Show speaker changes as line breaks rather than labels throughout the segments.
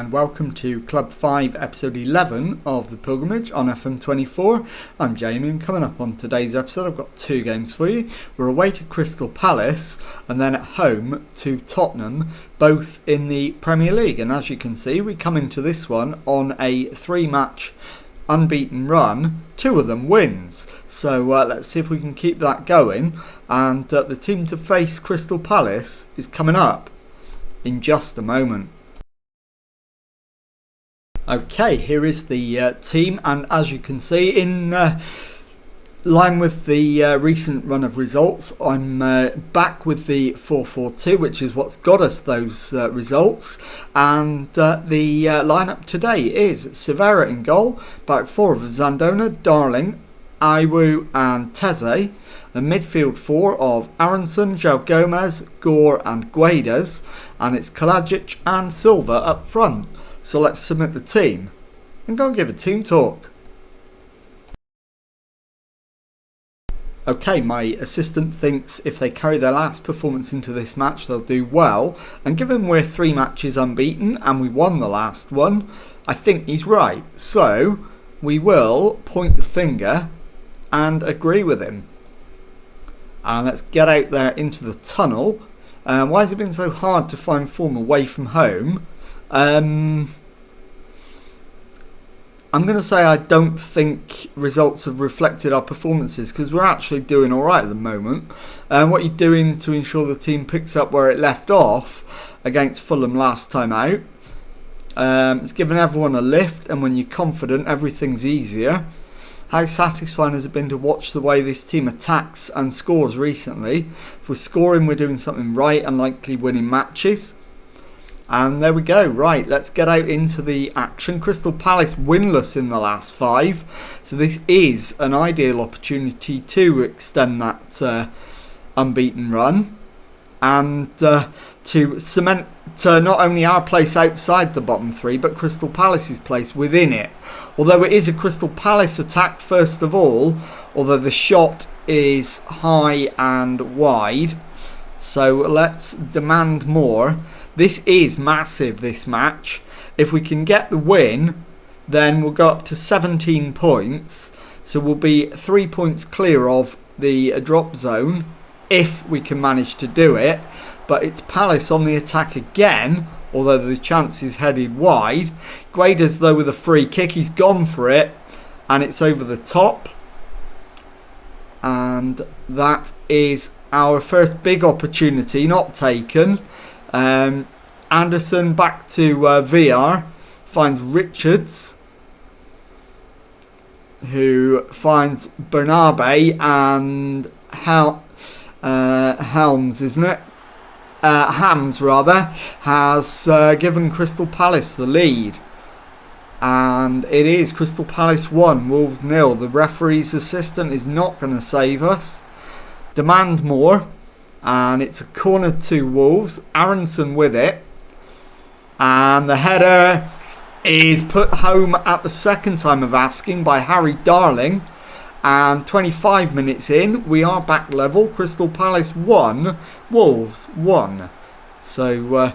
and welcome to Club 5 episode 11 of The Pilgrimage on FM24. I'm Jamie, and coming up on today's episode I've got two games for you. We're away to Crystal Palace and then at home to Tottenham, both in the Premier League. And as you can see, we come into this one on a 3-match unbeaten run, 2 of them wins. So let's see if we can keep that going. And the team to face Crystal Palace is coming up in just a moment. Okay, here is the team, and as you can see, in line with the recent run of results, I'm back with the 4-4-2, which is what's got us those results. And the lineup today is Severa in goal, back 4 of Zandona, Darling, Iwu and Teze. The midfield 4 of Aronson, João Gomez, Gore and Guedes, and it's Kalajic and Silva up front. So let's submit the team and go and give a team talk. Okay, my assistant thinks if they carry their last performance into this match they'll do well, and given we're 3 matches unbeaten and we won the last one, I think he's right. So we will point the finger and agree with him. And let's get out there into the tunnel. Why has it been so hard to find form away from home? I'm going to say I don't think results have reflected our performances, because we're actually doing alright at the moment. What you're doing to ensure the team picks up where it left off against Fulham last time out, it's given everyone a lift, and when you're confident everything's easier. How satisfying has it been to watch the way this team attacks and scores recently? If we're scoring, we're doing something right and likely winning matches. And there we go. Right, let's get out into the action. Crystal Palace winless in the last 5. So this is an ideal opportunity to extend that unbeaten run. And to cement not only our place outside the bottom 3, but Crystal Palace's place within it. Although it is a Crystal Palace attack first of all, although the shot is high and wide. So let's demand more. This is massive, this match. If we can get the win, then we'll go up to 17 points. So we'll be 3 points clear of the drop zone, if we can manage to do it. But it's Palace on the attack again, although the chance is headed wide. Guedes, though, with a free kick, he's gone for it, and it's over the top. And that is our first big opportunity, not taken. Anderson back to VR, finds Richards, who finds Bernabe, and Helms, isn't it? Hams rather, has given Crystal Palace the lead. And it is Crystal Palace 1, Wolves 0. The referee's assistant is not going to save us. Demand more. And it's a corner to Wolves. Aronson with it. And the header is put home at the second time of asking by Harry Darling. And 25 minutes in, we are back level. Crystal Palace 1, Wolves 1. So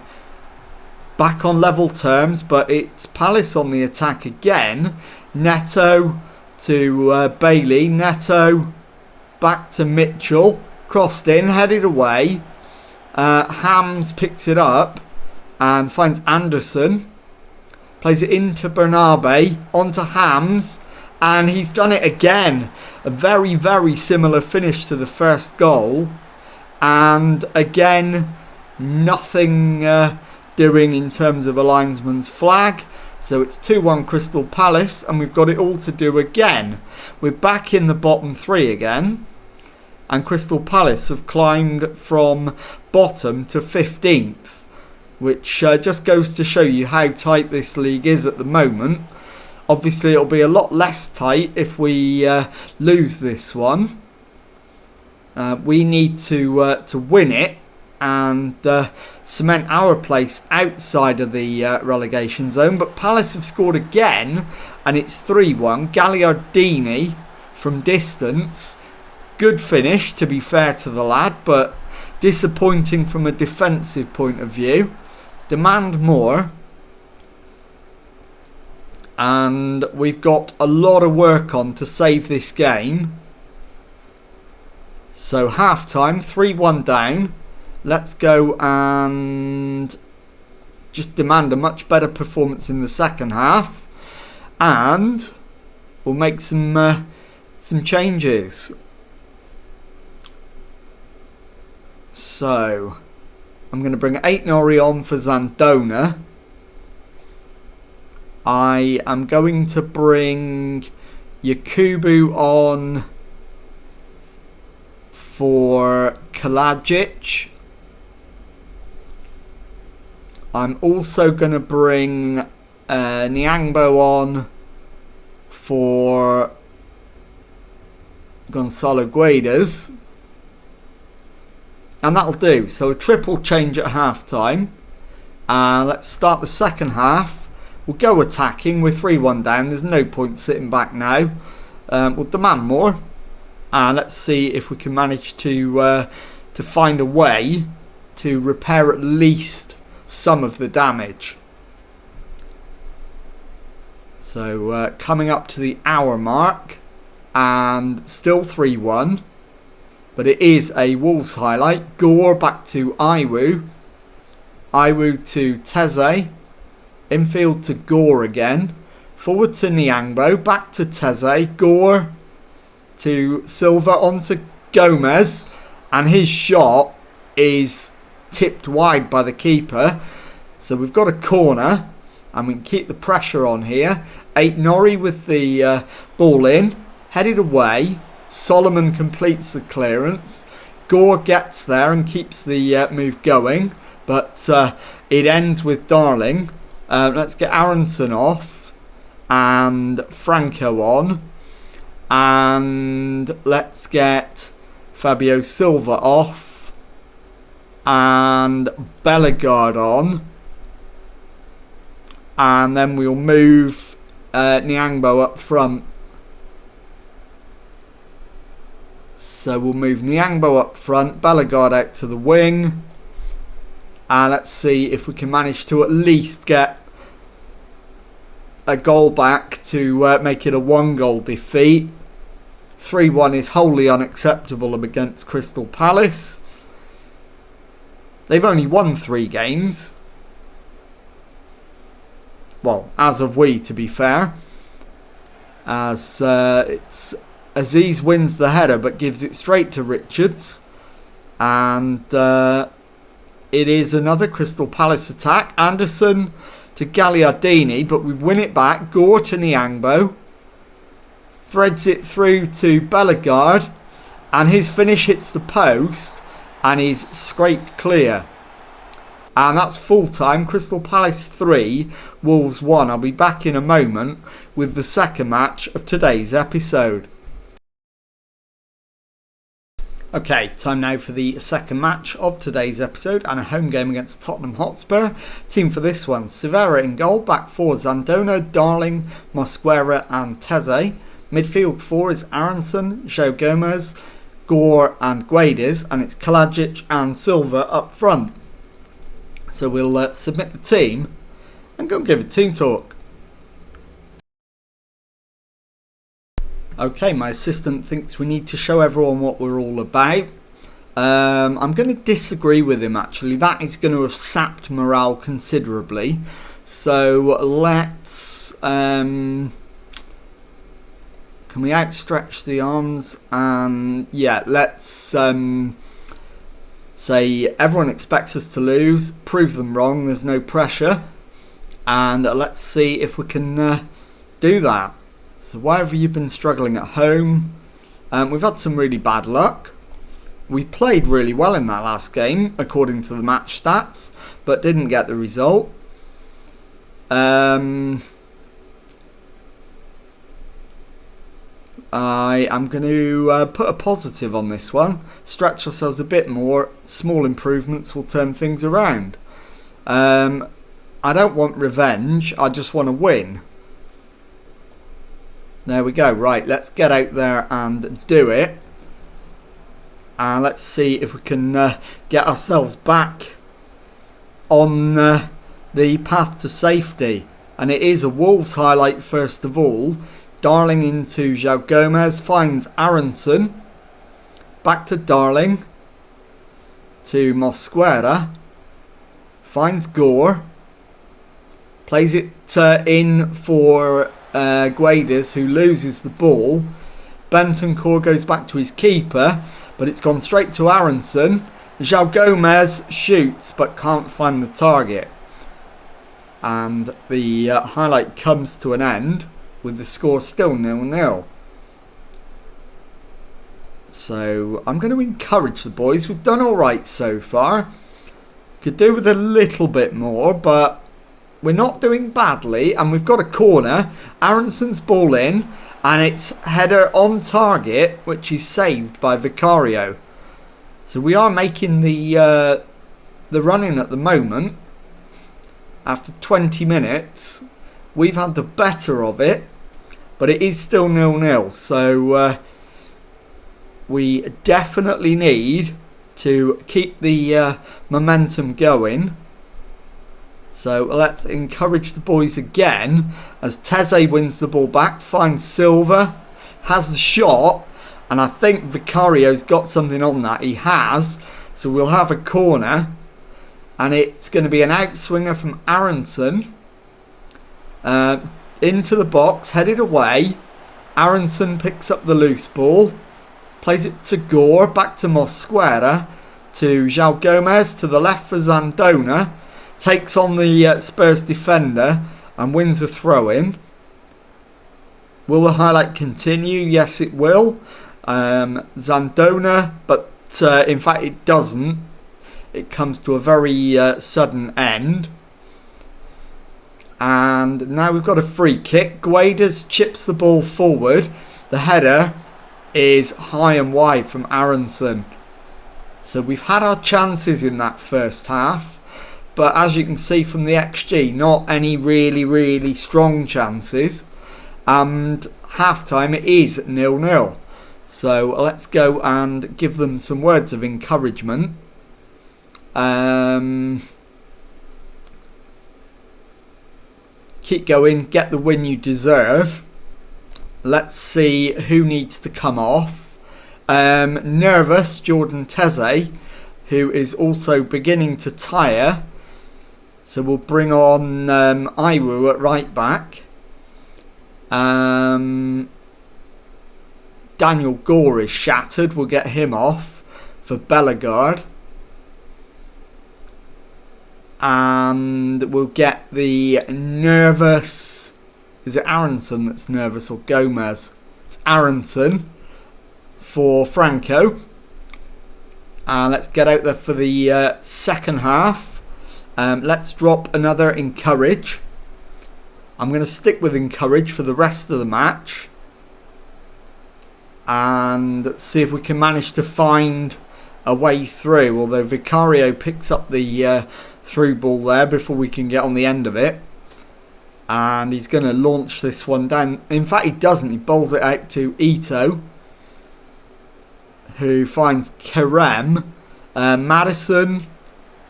back on level terms, but it's Palace on the attack again. Neto to Bailey. Neto back to Mitchell. Crossed in, headed away. Hams picks it up and finds Anderson. Plays it into Bernabe, onto Hams, and he's done it again. A very, very similar finish to the first goal. And again, nothing doing in terms of a linesman's flag. So it's 2-1 Crystal Palace, and we've got it all to do again. We're back in the bottom 3 again. And Crystal Palace have climbed from bottom to 15th, which just goes to show you how tight this league is at the moment. Obviously, it'll be a lot less tight if we lose this one. We need to win it and cement our place outside of the relegation zone. But Palace have scored again, and it's 3-1. Gagliardini from distance. Good finish, to be fair to the lad, but disappointing from a defensive point of view. Demand more. And we've got a lot of work on to save this game. So half time, 3-1 down. Let's go and just demand a much better performance in the second half. And we'll make some changes. So I'm going to bring Aït-Nouri on for Zandona. I am going to bring Yakubu on for Kalajic. I'm also going to bring Nyangbo on for Gonçalo Guedes. And that'll do. So a triple change at half time. Let's start the second half. We'll go attacking. We're 3-1 down. There's no point sitting back now. We'll demand more. Let's see if we can manage to find a way to repair at least some of the damage. So coming up to the hour mark. And still 3-1. But it is a Wolves highlight. Gore back to Iwu. Iwu to Teze. Infield to Gore again. Forward to Nyangbo. Back to Teze. Gore to Silva. On to Gomez. And his shot is tipped wide by the keeper. So we've got a corner. And we can keep the pressure on here. Aït-Nouri with the ball in. Headed away. Solomon completes the clearance. Gore gets there and keeps the move going. But it ends with Darling. Let's get Aronson off. And Franco on. And let's get Fabio Silva off. And Bellegarde on. And then we'll move Nyangbo up front. So we'll move Nyangbo up front, Bellegarde out to the wing. And let's see if we can manage to at least get a goal back to make it a 1-goal defeat. 3-1 is wholly unacceptable against Crystal Palace. They've only won 3 games. Well, as of to be fair. As it's Aziz wins the header but gives it straight to Richards. And it is another Crystal Palace attack. Anderson to Gagliardini, but we win it back. Gore to Nyangbo. Threads it through to Bellegarde. And his finish hits the post and is scraped clear. And that's full time. Crystal Palace 3, Wolves 1. I'll be back in a moment with the second match of today's episode. Okay, time now for the second match of today's episode and a home game against Tottenham Hotspur. Team for this one, Severa in goal, back 4 Zandona, Darling, Mosquera and Teze. Midfield 4 is Aronson, João Gomez, Gore and Guedes, and it's Kalajic and Silva up front. So we'll submit the team and go and give a team talk. Okay, my assistant thinks we need to show everyone what we're all about. I'm going to disagree with him actually. That is going to have sapped morale considerably. So let's... can we outstretch the arms? And yeah, let's say everyone expects us to lose. Prove them wrong. There's no pressure. And let's see if we can do that. So why have you been struggling at home? We've had some really bad luck. We played really well in that last game, according to the match stats, but didn't get the result. I am going to put a positive on this one. Stretch ourselves a bit more. Small improvements will turn things around. I don't want revenge. I just want to win. There we go. Right, let's get out there and do it. And let's see if we can get ourselves back on the path to safety. and it is a Wolves highlight first of all. Darling into João Gomez, finds Aronson, back to Darling, to Mosquera, finds Gore, plays it in for Guedes, who loses the ball. Bentancur goes back to his keeper, but it's gone straight to Aronson. João Gomez shoots but can't find the target. And the highlight comes to an end with the score still 0-0. So I'm going to encourage the boys. We've done alright so far. Could do with a little bit more, but we're not doing badly. And we've got a corner. Aronson's ball in, and it's header on target, which is saved by Vicario. So we are making the run-in at the moment. After 20 minutes, we've had the better of it, but it is still 0-0. So we definitely need to keep the momentum going. So let's encourage the boys again as Teze wins the ball back, finds Silva, has the shot, and I think Vicario's got something on that. He has. So we'll have a corner, and it's going to be an outswinger from Aronson into the box, headed away. Aronson picks up the loose ball, plays it to Gore, back to Mosquera, to João Gomez, to the left for Zandona, takes on the Spurs defender and wins a throw-in. Will the highlight continue? Yes, it will. Zandona, but in fact it doesn't. It comes to a very sudden end. And now we've got a free kick. Guedes chips the ball forward. The header is high and wide from Aronson. So we've had our chances in that first half. But as you can see from the XG, not any really strong chances. And half-time it is 0-0. So let's go and give them some words of encouragement. Keep going, get the win you deserve. Let's see who needs to come off. Nervous Jordan Teze, who is also beginning to tire. So we'll bring on Iwu at right back. Daniel Gore is shattered. We'll get him off for Bellegarde. And we'll get the nervous... Is it Aronson that's nervous or Gomez? It's Aronson for Franco. And let's get out there for the second half. Let's drop another encourage. I'm going to stick with encourage for the rest of the match. And see if we can manage to find a way through. Although Vicario picks up the through ball there before we can get on the end of it. And he's going to launch this one down. In fact, he doesn't. He bowls it out to Ito, who finds Kerem. Madison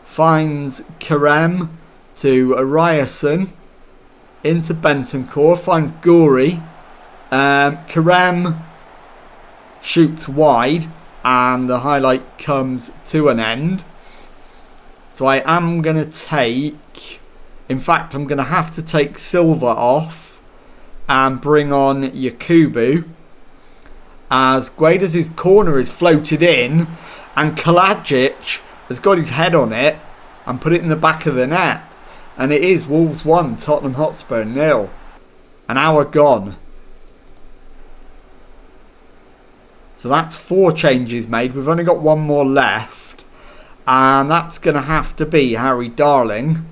finds Kerem to Ryerson. Into Bentancur. Finds Gori. Kerem shoots wide. And the highlight comes to an end. So I am going to take... In fact, I'm going to have to take Silva off and bring on Yakubu, as Guedes' corner is floated in and Kalajic has got his head on it and put it in the back of the net. And it is Wolves 1, Tottenham Hotspur 0. An hour gone. So that's 4 changes made. We've only got one more left. And that's going to have to be Harry Darling.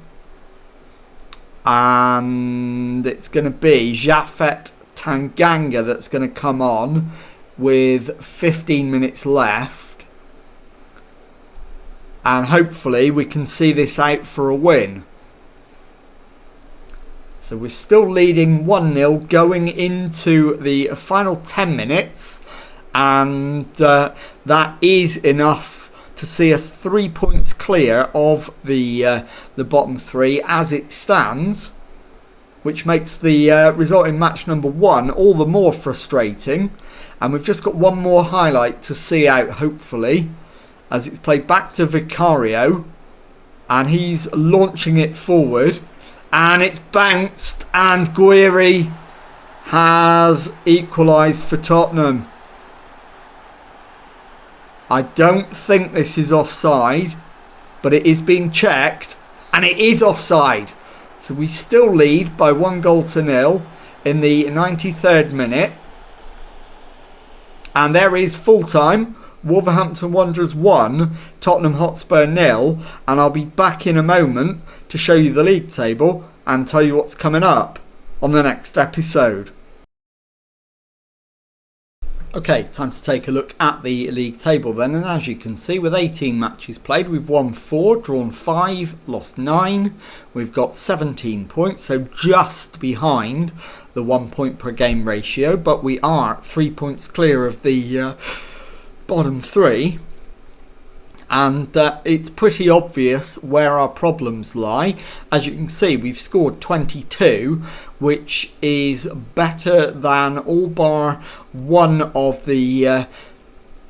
And it's going to be Japhet Tanganga that's going to come on with 15 minutes left. And hopefully we can see this out for a win. So we're still leading 1-0 going into the final 10 minutes. And that is enough to see us 3 points clear of the bottom 3 as it stands. which makes the result in match number 1 all the more frustrating. And we've just got one more highlight to see out, hopefully, as it's played back to Vicario, and he's launching it forward, and it's bounced, and Guiri has equalised for Tottenham. I don't think this is offside, but it is being checked, and it is offside. So we still lead by 1-0 in the 93rd minute. And there is full time. Wolverhampton Wanderers 1, Tottenham Hotspur 0. And I'll be back in a moment to show you the league table and tell you what's coming up on the next episode. Okay, time to take a look at the league table then, and as you can see, with 18 matches played, we've won 4, drawn 5, lost 9. We've got 17 points, so just behind the 1 point per game ratio, but we are 3 points clear of the bottom 3. And it's pretty obvious where our problems lie. As you can see, we've scored 22, which is better than all bar one of the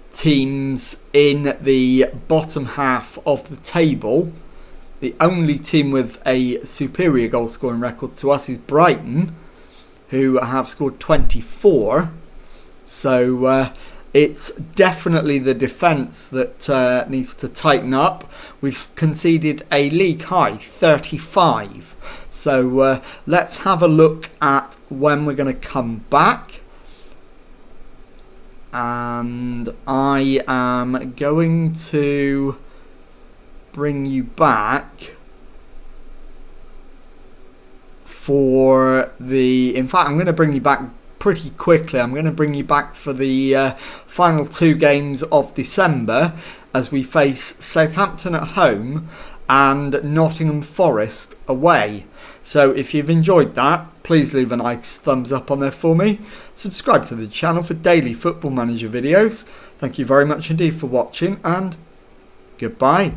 teams in the bottom half of the table. The only team with a superior goal scoring record to us is Brighton, who have scored 24. So it's definitely the defence that needs to tighten up. We've conceded a league high 35. So let's have a look at when we're going to come back. And I am going to bring you back for the... In fact, I'm going to bring you back pretty quickly. I'm going to bring you back for the final 2 games of December as we face Southampton at home and Nottingham Forest away. So if you've enjoyed that, please leave a nice thumbs up on there for me. Subscribe to the channel for daily Football Manager videos. Thank you very much indeed for watching, and goodbye.